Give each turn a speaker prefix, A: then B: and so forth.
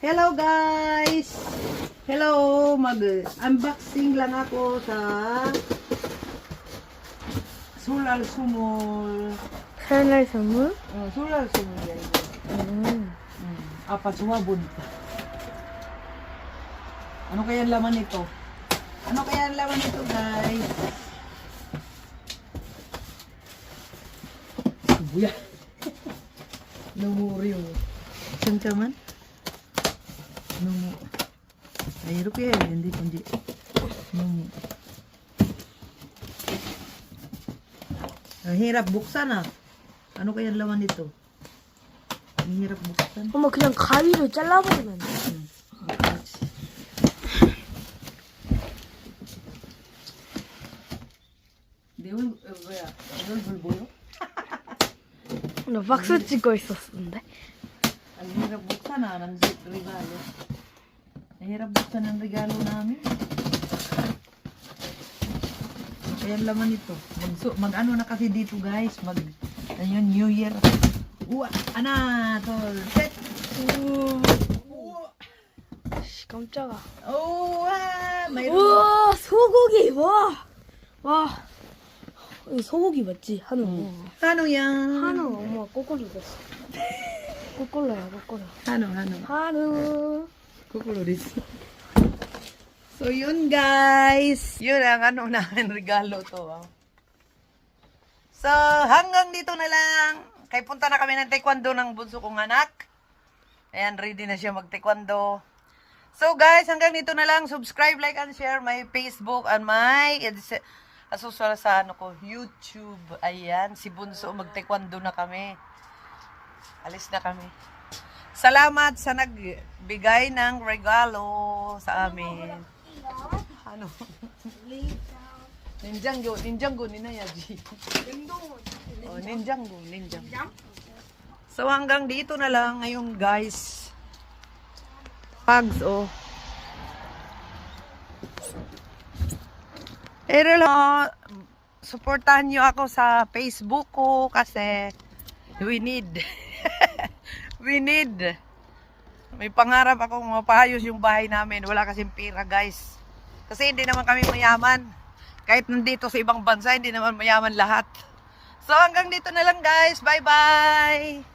A: Hello guys! Hello! Mag-unboxing lang ako sa Solar Sumol.
B: Solar Sumol?
A: Solar Sumol yan. Apa sumabon. Ano kaya ang laman nito? Ano kaya ang laman nito guys? Buya. Numuri mo. Saan ka man? Numu. Mahirap yan. Hindi. Numu. Ang hirap buksan ah. Ano kaya ang laman nito? Ang hirap buksan.
B: 엄마 그냥 가위로 잘라버리면 돼.
A: 뭐야? 이걸 뭘 보여?
B: 나 박수 찍고 있었는데.
A: Ang hirap buksan ah, ng regalo. Ang hirap buksan ng regalo namin. Kaya ang laman ito. Mag-ano na kasi dito guys. Ayun, New Year. Ana, tol. Set.
B: 씨, 깜짝아.
A: mayroon.
B: 우와, 소고기, 와. 와. 이거 소고기 맞지? 한우.
A: Ano yan?
B: 한우, 엄마 꼬꼬리 됐어. 꼬꼬라야, 꼬꼬라.
A: Ano?
B: 한우.
A: Kukuloris. So, yun guys. Yun ang ano namin regalo to. Oh. So, hanggang dito na lang. Kaya punta na kami ng taekwondo ng bunso kong anak. Ayan, ready na siya mag-taekwondo. So guys, hanggang dito na lang. Subscribe, like, and share my Facebook and my asusunod sa ano ko, YouTube. Ayan, si bunso mag-taekwondo na kami. Alis na kami. Salamat sa nagbigay ng regalo sa amin. Ano? Ninjanggo ni Nayaji. Oh, ninjanggo. So hanggang dito na lang ngayon guys. Hugs oh. Supportahan niyo ako sa Facebook ko kasi we need may pangarap akong mapayos yung bahay namin. Wala kasing pera guys. Kasi hindi naman kami mayaman. Kahit nandito sa ibang bansa, hindi naman mayaman lahat. So hanggang dito na lang guys. Bye bye!